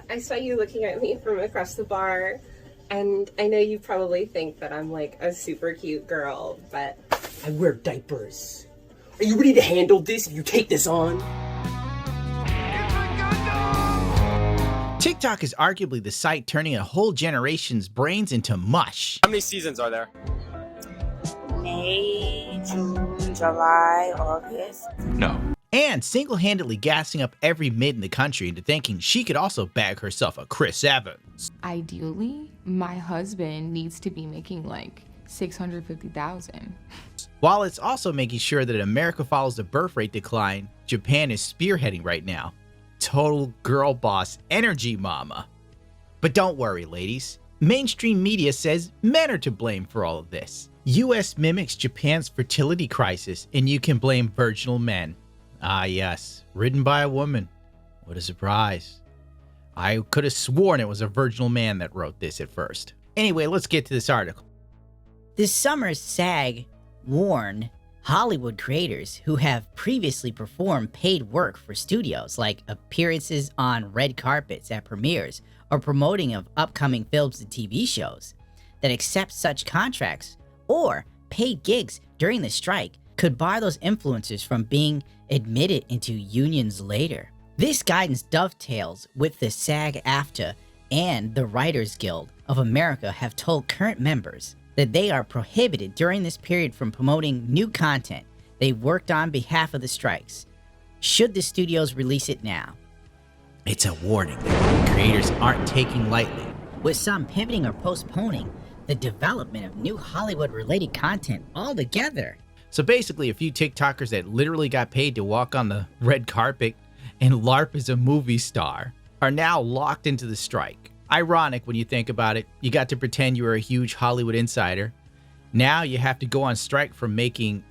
I saw you looking at me from across the bar, and I know you probably think that I'm like a super cute girl, but I wear diapers. Are you ready to handle this if you take this on? TikTok is arguably the site turning a whole generation's brains into mush. How many seasons are there? May, June, July, August. No. And single-handedly gassing up every mid in the country into thinking she could also bag herself a Chris Evans. Ideally, my husband needs to be making like $650,000. While it's also making sure that America follows the birth rate decline Japan is spearheading right now. Total girl boss energy mama. But don't worry, ladies. Mainstream media says men are to blame for all of this. US mimics Japan's fertility crisis, and you can blame virginal men. Ah yes, written by a woman. What a surprise. I could have sworn it was a virginal man that wrote this at first. Anyway, let's get to this article. This summer, SAG warned Hollywood creators who have previously performed paid work for studios, like appearances on red carpets at premieres or promoting of upcoming films and TV shows, that accept such contracts or paid gigs during the strike could bar those influencers from being admitted into unions later. This guidance dovetails with the SAG-AFTRA and the Writers Guild of America have told current members that they are prohibited during this period from promoting new content they worked on behalf of the strikes, should the studios release it now. It's a warning that creators aren't taking lightly, with some pivoting or postponing the development of new Hollywood-related content altogether. So basically, a few TikTokers that literally got paid to walk on the red carpet and LARP as a movie star are now locked into the strike. Ironic when you think about it. You got to pretend you were a huge Hollywood insider. Now you have to go on strike for making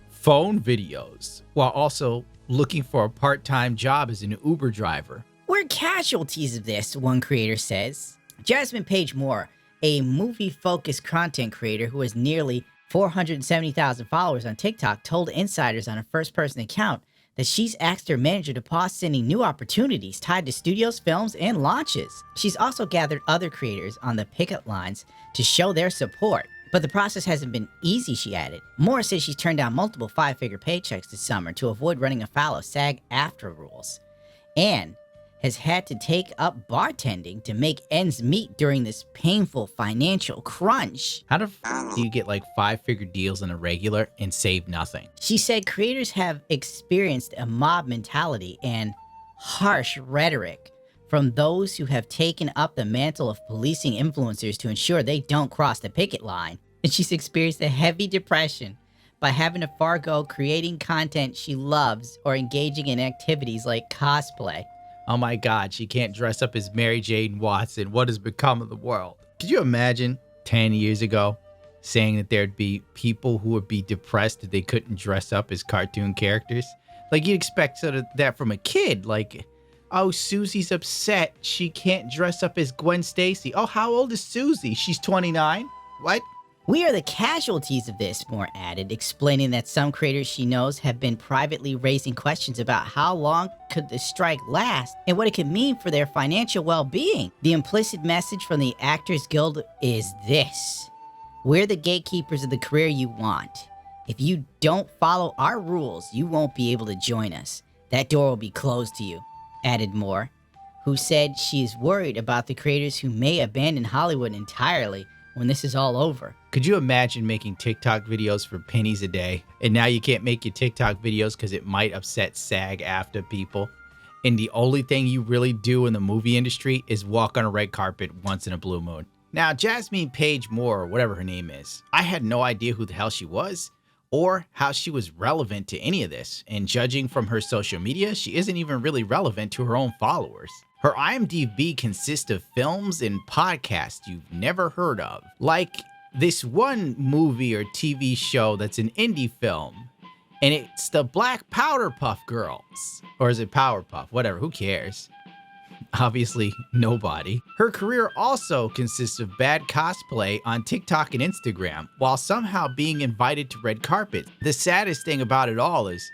phone videos while also looking for a part-time job as an Uber driver. We're casualties of this, one creator says. Jasmine Moore, a movie-focused content creator who has nearly 470,000 followers on TikTok, told insiders on a first-person account that she's asked her manager to pause sending new opportunities tied to studios, films, and launches. She's also gathered other creators on the picket lines to show their support. But the process hasn't been easy, she added. Moore says she's turned down multiple five-figure paychecks this summer to avoid running afoul of SAG-AFTRA rules, and has had to take up bartending to make ends meet during this painful financial crunch. How do you get like five-figure deals on a regular and save nothing? She said creators have experienced a mob mentality and harsh rhetoric from those who have taken up the mantle of policing influencers to ensure they don't cross the picket line. And she's experienced a heavy depression by having to forego creating content she loves or engaging in activities like cosplay. Oh my God, she can't dress up as Mary Jane Watson. What has become of the world? Could you imagine 10 years ago saying that there'd be people who would be depressed that they couldn't dress up as cartoon characters? Like, you'd expect sort of that from a kid. Like, oh, Susie's upset. She can't dress up as Gwen Stacy. Oh, how old is Susie? She's 29? What? We are the casualties of this, Moore added, explaining that some creators she knows have been privately raising questions about how long could the strike last and what it could mean for their financial well-being. The implicit message from the Actors Guild is this: we're the gatekeepers of the career you want. If you don't follow our rules, you won't be able to join us. That door will be closed to you, added Moore, who said she is worried about the creators who may abandon Hollywood entirely when this is all over. Could you imagine making TikTok videos for pennies a day? And now you can't make your TikTok videos because it might upset SAG-AFTRA people. And the only thing you really do in the movie industry is walk on a red carpet once in a blue moon. Now, Jasmine Moore, or whatever her name is, I had no idea who the hell she was or how she was relevant to any of this. And judging from her social media, she isn't even really relevant to her own followers. Her IMDb consists of films and podcasts you've never heard of, like this one movie or TV show that's an indie film, and it's the Black Powder Puff Girls. Or is it Powerpuff? Whatever, who cares? Obviously, nobody. Her career also consists of bad cosplay on TikTok and Instagram, while somehow being invited to red carpets. The saddest thing about it all is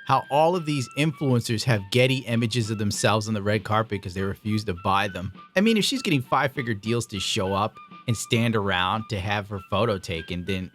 how all of these influencers have Getty images of themselves on the red carpet because they refuse to buy them. I mean, if she's getting 5-figure deals to show up and stand around to have her photo taken, then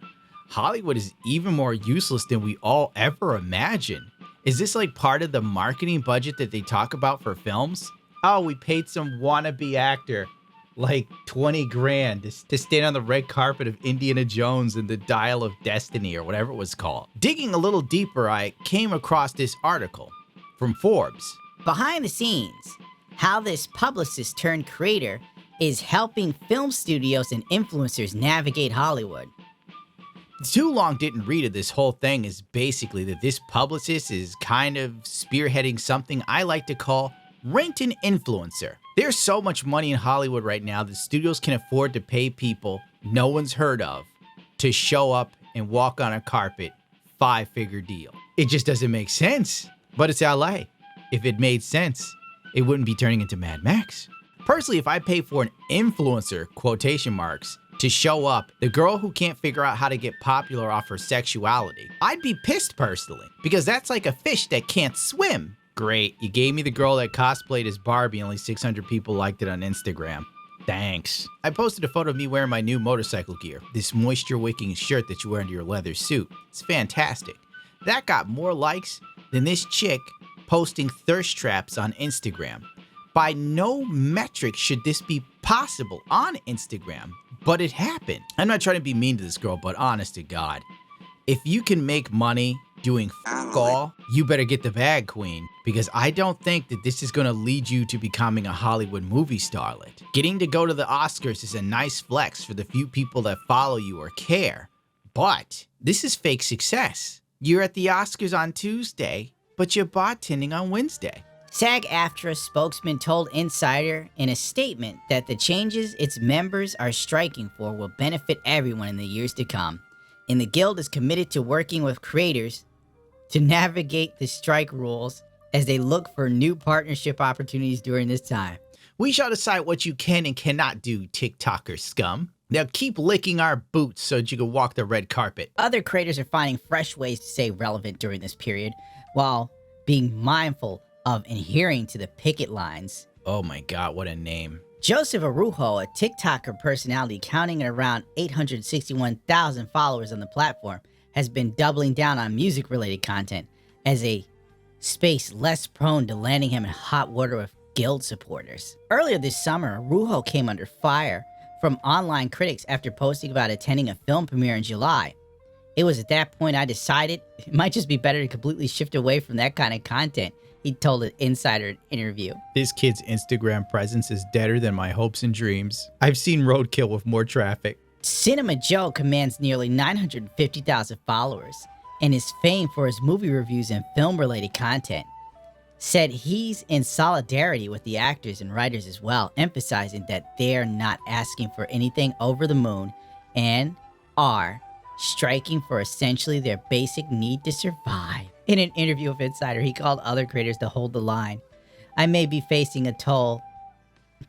Hollywood is even more useless than we all ever imagined. Is this like part of the marketing budget that they talk about for films? Oh, we paid some wannabe actor like 20 grand to stand on the red carpet of Indiana Jones and the Dial of Destiny or whatever it was called. Digging a little deeper, I came across this article from Forbes. Behind the scenes, how this publicist turned creator is helping film studios and influencers navigate Hollywood. Too long didn't read it. This whole thing is basically that this publicist is kind of spearheading something I like to call rent an influencer. There's so much money in Hollywood right now that studios can afford to pay people no one's heard of to show up and walk on a carpet, 5-figure deal. It just doesn't make sense, but it's LA. If it made sense, it wouldn't be turning into Mad Max. Personally, if I pay for an influencer, quotation marks, to show up, the girl who can't figure out how to get popular off her sexuality, I'd be pissed personally, because that's like a fish that can't swim. Great, you gave me the girl that cosplayed as Barbie, only 600 people liked it on Instagram. Thanks. I posted a photo of me wearing my new motorcycle gear, this moisture-wicking shirt that you wear under your leather suit. It's fantastic. That got more likes than this chick posting thirst traps on Instagram. By no metric should this be possible on Instagram, but it happened. I'm not trying to be mean to this girl, but honest to God, if you can make money doing f*** all, you better get the bag, queen, because I don't think that this is going to lead you to becoming a Hollywood movie starlet. Getting to go to the Oscars is a nice flex for the few people that follow you or care, but this is fake success. You're at the Oscars on Tuesday, but you're bartending on Wednesday. SAG-AFTRA spokesman told Insider in a statement that the changes its members are striking for will benefit everyone in the years to come, and the Guild is committed to working with creators to navigate the strike rules as they look for new partnership opportunities during this time. We shall decide what you can and cannot do, TikToker scum. Now keep licking our boots so that you can walk the red carpet. Other creators are finding fresh ways to stay relevant during this period while being mindful of adhering to the picket lines. Oh my God, what a name. Joseph Arujo, a TikToker personality counting at around 861,000 followers on the platform, has been doubling down on music-related content as a space less prone to landing him in hot water with Guild supporters. Earlier this summer, Arujo came under fire from online critics after posting about attending a film premiere in July. It was at that point I decided it might just be better to completely shift away from that kind of content, he told an Insider interview. This kid's Instagram presence is deader than my hopes and dreams. I've seen Roadkill with more traffic. Cinema Joe commands nearly 950,000 followers and is famed for his movie reviews and film-related content. Said he's in solidarity with the actors and writers as well, emphasizing that they're not asking for anything over the moon and are striking for essentially their basic need to survive. In an interview with Insider, he called other creators to hold the line. I may be facing a toll.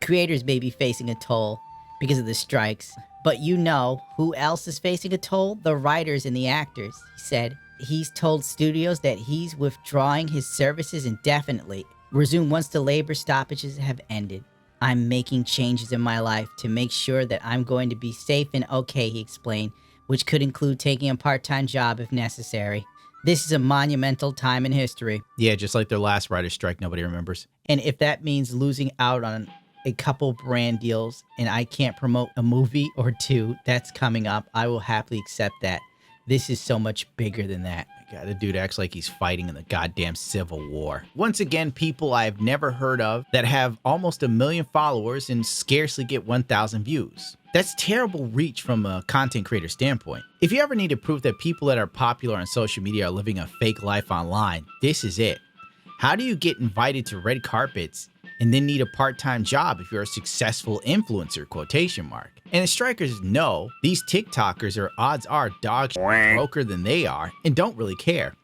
Creators may be facing a toll because of the strikes. But you know who else is facing a toll? The writers and the actors, he said. He's told studios that he's withdrawing his services indefinitely, resume once the labor stoppages have ended. I'm making changes in my life to make sure that I'm going to be safe and okay, he explained, which could include taking a part-time job if necessary. This is a monumental time in history. Yeah, just like their last writer's strike nobody remembers. And if that means losing out on a couple brand deals and I can't promote a movie or two that's coming up, I will happily accept that. This is so much bigger than that. God, the dude acts like he's fighting in the goddamn Civil War. Once again, people I've never heard of that have almost 1 million followers and scarcely get 1,000 views. That's terrible reach from a content creator standpoint. If you ever need to prove that people that are popular on social media are living a fake life online, this is it. How do you get invited to red carpets and then need a part-time job if you're a successful influencer, quotation mark? And the strikers know these TikTokers are odds are dog shit broker than they are and don't really care.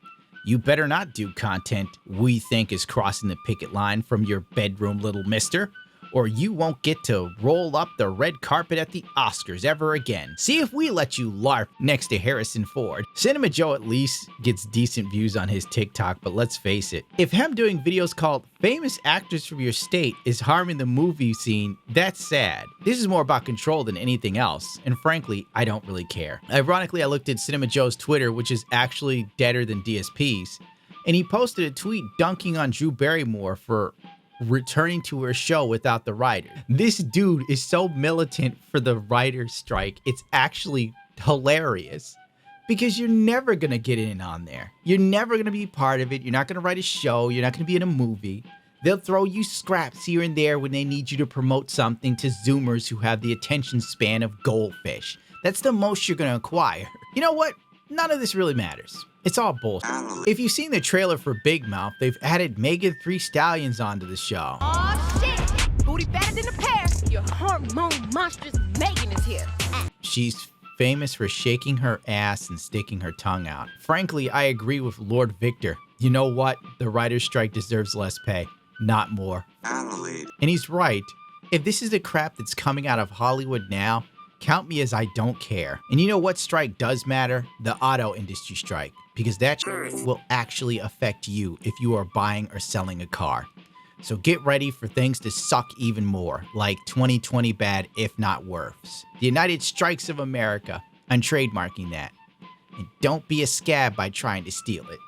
You better not do content we think is crossing the picket line from your bedroom, little mister, or you won't get to roll up the red carpet at the Oscars ever again. See if we let you LARP next to Harrison Ford. Cinema Joe at least gets decent views on his TikTok, but let's face it, if him doing videos called famous actors from your state is harming the movie scene, that's sad. This is more about control than anything else, and frankly, I don't really care. Ironically, I looked at Cinema Joe's Twitter, which is actually deader than DSP's, and he posted a tweet dunking on Drew Barrymore for returning to her show without the writer. This dude is so militant for the writer's strike, it's actually hilarious. Because you're never gonna get in on there. You're never gonna be part of it. You're not gonna write a show. You're not gonna be in a movie. They'll throw you scraps here and there when they need you to promote something to Zoomers who have the attention span of goldfish. That's the most you're gonna acquire. You know what? None of this really matters. It's all bullshit. If you've seen the trailer for Big Mouth, they've added Megan Thee Stallions onto the show. Aw, shit! Booty better than a pair. Your hormone monstrous Megan is here. She's famous for shaking her ass and sticking her tongue out. Frankly, I agree with Lord Victor. You know what? The writer's strike deserves less pay, not more. And he's right. If this is the crap that's coming out of Hollywood now, count me as I don't care. And you know what strike does matter? The auto industry strike. Because that will actually affect you if you are buying or selling a car. So get ready for things to suck even more, like 2020 bad, if not worse. The United Strikes of America. I'm trademarking that. And don't be a scab by trying to steal it.